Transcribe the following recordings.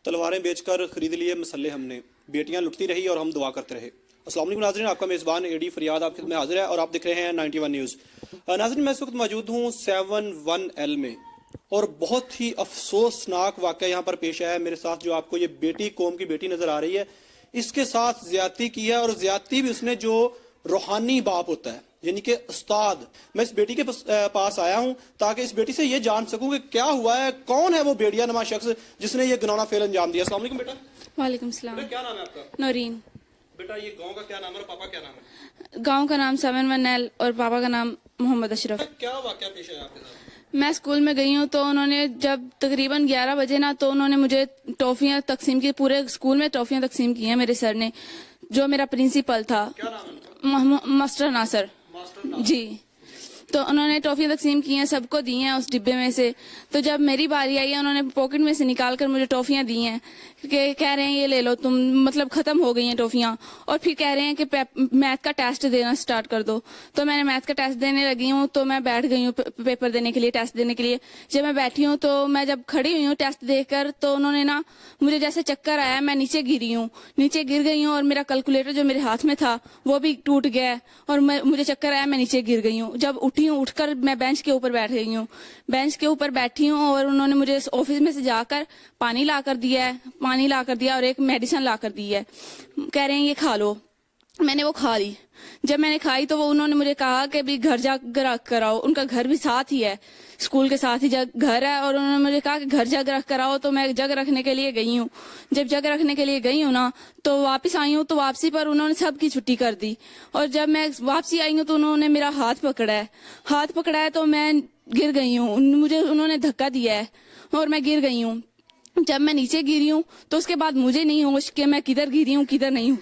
तलवारें बेचकर खरीद लिए मसले हमने, बेटियां लुटती रही और हम दुआ करते रहे। अस्सलाम वालेकुम नाज़रीन, आपका मेज़बान एडी फरियाद आपके में हाजिर है और आप देख रहे हैं 91 न्यूज़। नाज़रीन, मैं इस वक्त मौजूद हूँ 71L में और बहुत ही अफसोसनाक वाक़या यहाँ पर पेश आया है मेरे साथ। जो आपको ये बेटी, कौम की बेटी नज़र आ रही है, इसके साथ ज़्यादती की है और ज़्यादती भी उसने जो रूहानी बाप होता है यानी कि उस्ताद। मैं इस बेटी के पास आया हूं ताकि इस बेटी से ये जान सकूं कि क्या हुआ है, कौन है वो बेड़िया नमा शख्स जिसने ये घिनौना फेल अंजाम दिया। अस्सलाम वालेकुम बेटा। वालेकुम सलाम। बेटा क्या नाम है आपका? नौरीन। बेटा ये गांव का क्या नाम है और पापा क्या नाम है? गांव का नाम 71L और पापा का नाम मोहम्मद अशरफ। क्या वाकया पेश है आपके साथ? मैं स्कूल में गई हूँ तो उन्होंने जब तकरीबन 11 बजे ना तो उन्होंने मुझे टॉफियां तकसीम की, पूरे स्कूल में टॉफियां तकसीम की हैं मेरे सर ने, जो मेरा प्रिंसिपल था क्या नाम है? मास्टर नासर जी। तो उन्होंने टॉफियां तकसीम की हैं, सबको दी हैं उस डिब्बे में से। तो जब मेरी बारी आई है उन्होंने पॉकेट में से निकाल कर मुझे टॉफियां दी हैं कि कह रहे हैं ये ले लो तुम, मतलब खत्म हो गई हैं टॉफियां, और फिर कह रहे हैं कि मैथ का टेस्ट देना स्टार्ट कर दो। तो मैंने मैथ का टेस्ट देने लगी हूँ तो मैं बैठ गई हूँ पेपर देने के लिए, टेस्ट देने के लिए। जब मैं बैठी हूँ तो मैं जब खड़ी हुई हूँ टेस्ट देकर तो उन्होंने ना मुझे जैसे चक्कर आया, मैं नीचे गिरी हूँ, नीचे गिर गई हूँ और मेरा कैलकुलेटर जो मेरे हाथ में था वो भी टूट गया और मुझे चक्कर आया, मैं नीचे गिर गई हूँ। जब उठी हूँ उठकर मैं बेंच के ऊपर बैठ गई हूँ, बेंच के ऊपर बैठी हूँ और उन्होंने मुझे ऑफिस में से जाकर पानी ला कर दिया है, पानी ला कर दिया और एक मेडिसिन ला कर दी है, कह रहे हैं ये खा लो। मैंने वो खा ली। जब मैंने खाई तो वो उन्होंने मुझे कहा कि भी घर जाकर रख कर आओ। उनका घर भी साथ ही है, स्कूल के साथ ही घर है, और उन्होंने मुझे कहा कि घर जग रख कर आओ। तो मैं जग रखने के लिए गई हूँ। जब जग रखने के लिए गई हूँ ना तो वापस आई हूँ तो वापसी पर उन्होंने सबकी छुट्टी कर दी। और जब मैं वापसी आई हूँ तो उन्होंने मेरा हाथ पकड़ा है, हाथ पकड़ा है तो मैं गिर गई हूँ। मुझे उन्होंने धक्का दिया है और मैं गिर गई हूँ। जब मैं नीचे गिरी हूँ तो उसके बाद मुझे नहीं होश कि मैं किधर गिरी हूँ किधर नहीं हूँ।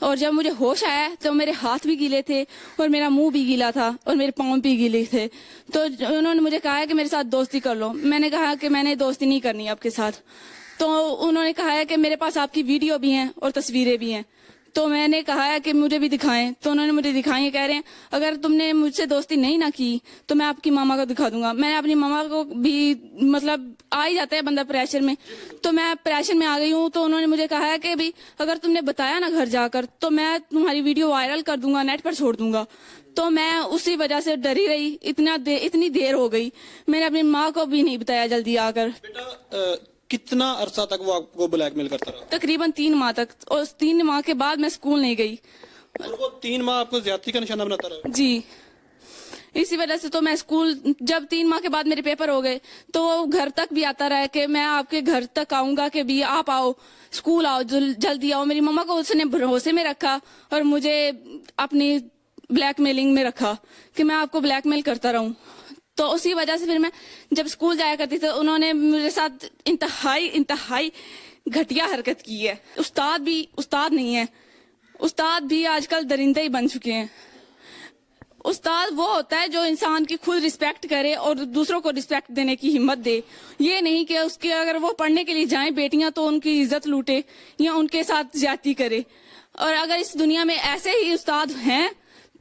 और जब मुझे होश आया तो मेरे हाथ भी गीले थे और मेरा मुंह भी गीला था और मेरे पाँव भी गीले थे। तो उन्होंने मुझे कहा है कि मेरे साथ दोस्ती कर लो। मैंने कहा कि मैंने दोस्ती नहीं करनी आपके साथ। तो उन्होंने कहा है कि मेरे पास आपकी वीडियो भी हैं और तस्वीरें भी हैं। तो मैंने कहा है कि मुझे भी दिखाएं। तो उन्होंने मुझे दिखाई, कह रहे हैं अगर तुमने मुझसे दोस्ती नहीं ना की तो मैं आपकी मामा को दिखा दूंगा। मैंने अपनी मामा को भी, मतलब आ ही जाता है बंदा प्रेशर में, तो मैं प्रेशर में आ गई हूँ। तो उन्होंने मुझे कहा है कि भी अगर तुमने बताया ना घर जाकर तो मैं तुम्हारी वीडियो वायरल कर दूंगा, नेट पर छोड़ दूंगा। तो मैं उसी वजह से डरी रही, इतनी देर हो गई। मैंने अपनी माँ को भी नहीं बताया जल्दी आकर। बेटा कितना अरसा तक वो आपको ब्लैकमेल करता रहा? तकरीबन 3 माह तक, और 3 माह के बाद मैं स्कूल नहीं गई। और वो 3 माह आपको ज्यादती का निशाना बनाता रहा? जी, इसी वजह से तो मैं स्कूल, जब 3 माह के बाद मेरे पेपर हो गए तो वो घर तक भी आता रहा कि मैं आपके घर तक आऊंगा कि भी आप आओ, स्कूल आओ, जल्दी आओ। मेरी मम्मा को उसने भरोसे में रखा और मुझे अपनी ब्लैकमेलिंग में रखा कि मैं आपको ब्लैकमेल करता रहूं। तो उसी वजह से फिर मैं जब स्कूल जाया करती थी उन्होंने मेरे साथ इंतहाई घटिया हरकत की है। उस्ताद भी उस्ताद नहीं है, उस्ताद भी आजकल दरिंदे ही बन चुके हैं। उस्ताद वो होता है जो इंसान की खुद रिस्पेक्ट करे और दूसरों को रिस्पेक्ट देने की हिम्मत दे। ये नहीं कि उसके अगर वो पढ़ने के लिए जाएं बेटियां तो उनकी इज्जत लूटे या उनके साथ ज्यादती करे। और अगर इस दुनिया में ऐसे ही उस्ताद हैं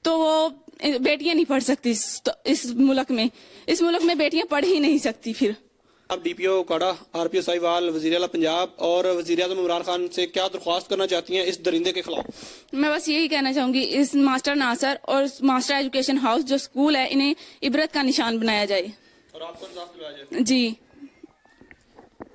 तो वो बेटियां नहीं पढ़ सकती इस मुल्क में बेटियां पढ़ ही नहीं सकती। फिर आप डीपीओ काड़ा, आरपीओ साहिवाल, वजीर आला पंजाब और वजीर आज़म इमरान खान से क्या दरख्वास्त करना चाहती हैं इस दरिंदे के खिलाफ? मैं बस यही कहना चाहूंगी, इस मास्टर नासर और मास्टर एजुकेशन हाउस जो स्कूल है इन्हें इबरत का निशान बनाया जाए और आपको इंसाफ दिलाया जाए। जी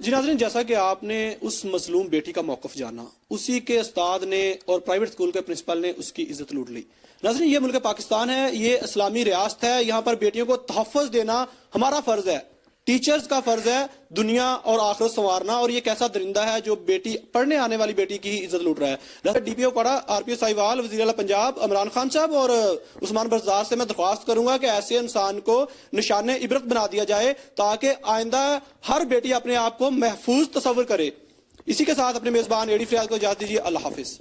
नाज़रीन, जैसा कि आपने उस मजलूम बेटी का मौक़िफ़ जाना, उसी के उस्ताद ने और प्राइवेट स्कूल के प्रिंसिपल ने उसकी इज्जत लूट ली। नाज़रीन, ये मुल्क पाकिस्तान है, ये इस्लामी रियासत है, यहाँ पर बेटियों को तहफ़्फ़ुज़ देना हमारा फ़र्ज है, टीचर्स का फ़र्ज है दुनिया और आखिरत संवारना। और ये कैसा दरिंदा है जो बेटी, पढ़ने आने वाली बेटी की ही इज्जत लूट रहा है। डीपीओ काड़ा, आरपीओ साहिवाल, वज़ीर आला पंजाब इमरान खान साहब और उस्मान बज़दार से मैं दरख्वास्त करूंगा कि ऐसे इंसान को निशाने इबरत बना दिया जाए ताकि आइंदा हर बेटी अपने आप को महफूज तस्वर करे। इसी के साथ अपने मेज़बान एडी फरियाद को इजाज़त दीजिए। अल्लाह हाफिज।